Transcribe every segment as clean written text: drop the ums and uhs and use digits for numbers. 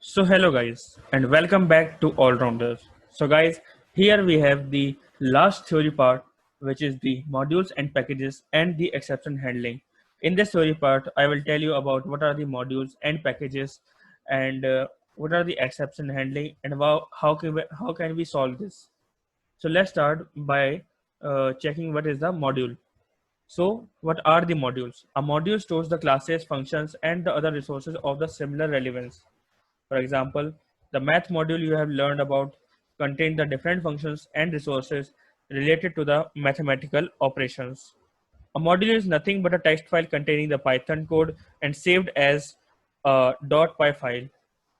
So hello guys and welcome back to All Rounders. So guys, here we have the last theory part, which is the modules and packages and the exception handling. In this theory part, I will tell you about what are the modules and packages and what are the exception handling and how can we solve this. So let's start by checking what is the module. So what are the modules? A module stores the classes, functions and the other resources of the similar relevance. For example, the math module you have learned about contain the different functions and resources related to the mathematical operations. A module is nothing but a text file containing the Python code and saved as a .py file.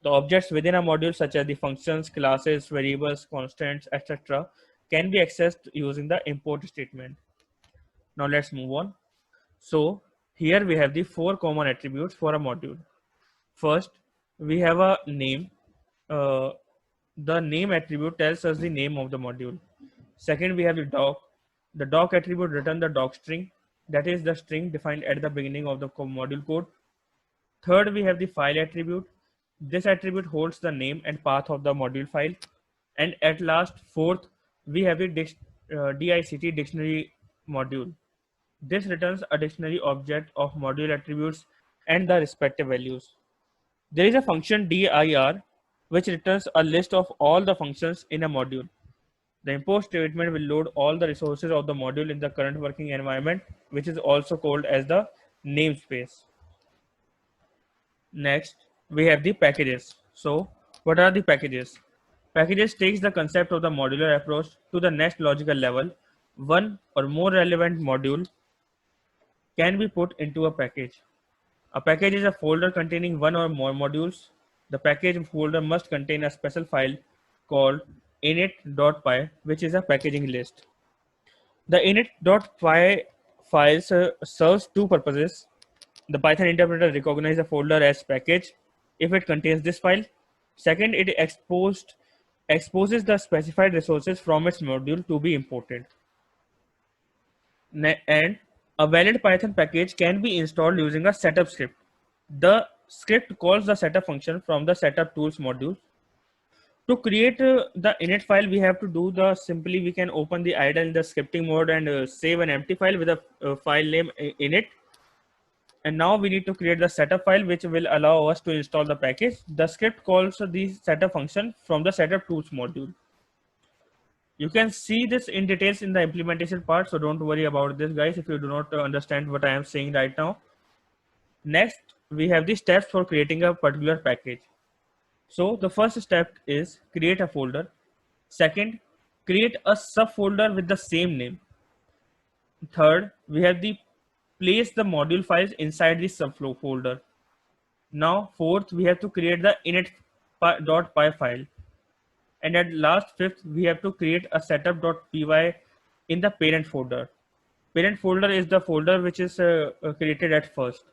The objects within a module, such as the functions, classes, variables, constants, etc., can be accessed using the import statement. Now let's move on. So here we have the four common attributes for a module. First, we have a name. Uh, the name attribute tells us the name of the module. Second, we have the doc. The doc attribute return the doc string, that is the string defined at the beginning of the module code. Third, we have the file attribute. This attribute holds the name and path of the module file. And at last, fourth, we have the DICT dictionary module. This returns a dictionary object of module attributes and the respective values. There is a function dir which returns a list of all the functions in a module. The import statement will load all the resources of the module in the current working environment, which is also called as the namespace. Next, we have the packages. So, what are the packages? Packages takes the concept of the modular approach to the next logical level. One or more relevant module can be put into a package. A package is a folder containing one or more modules. The package folder must contain a special file called init.py, which is a packaging list. The init.py file serves two purposes. The Python interpreter recognizes a folder as package if it contains this file. Second, it exposes the specified resources from its module to be imported. And a valid Python package can be installed using a setup script. The script calls the setup function from the setup tools module. To create the init file, we have to do the simply we can open the idle in the scripting mode and save an empty file with a file name init. And now we need to create the setup file which will allow us to install the package. The script calls the setup function from the setup tools module. You can see this in details in the implementation part, so don't worry about this, guys, if you do not understand what I am saying right now. Next, we have the steps for creating a particular package. So the first step is create a folder. Second, create a subfolder with the same name. Third, we have the place the module files inside the subflow folder. Now, fourth, we have to create the init.py file. And at last, fifth, we have to create a setup.py in the parent folder. Parent folder is the folder which is created at first.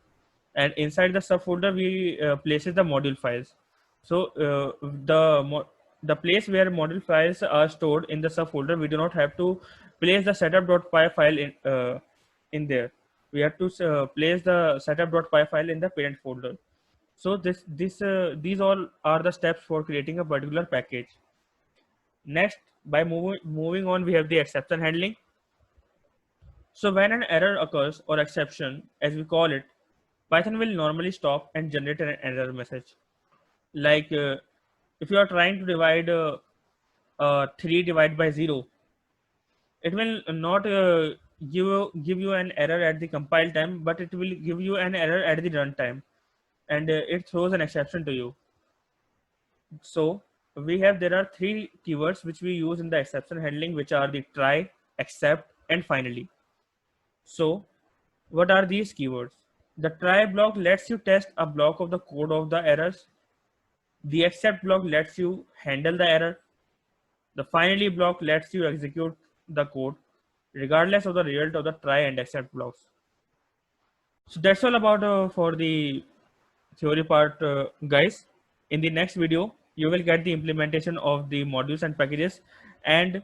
And inside the subfolder, we places the module files. So the place where module files are stored in the subfolder, we do not have to place the setup.py file in there. We have to place the setup.py file in the parent folder. So these all are the steps for creating a particular package. Next, by moving on, we have the exception handling. So when an error occurs, or exception as we call it, Python will normally stop and generate an error message. Like if you are trying to divide 3 divided by 0, it will not give you an error at the compile time, but it will give you an error at the runtime, and it throws an exception to you. So there are three keywords which we use in the exception handling, which are the try, except, and finally. So what are these keywords? The try block lets you test a block of the code of the errors. The except block lets you handle the error. The finally block lets you execute the code regardless of the result of the try and except blocks. So that's all about for the theory part, guys. In the next video, you will get the implementation of the modules and packages and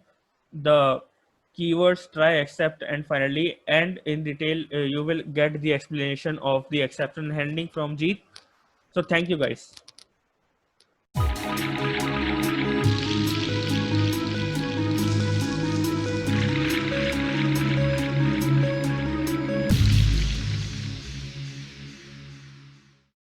the keywords try, except, and finally, and in detail you will get the explanation of the exception handling from Jeet. So thank you, guys.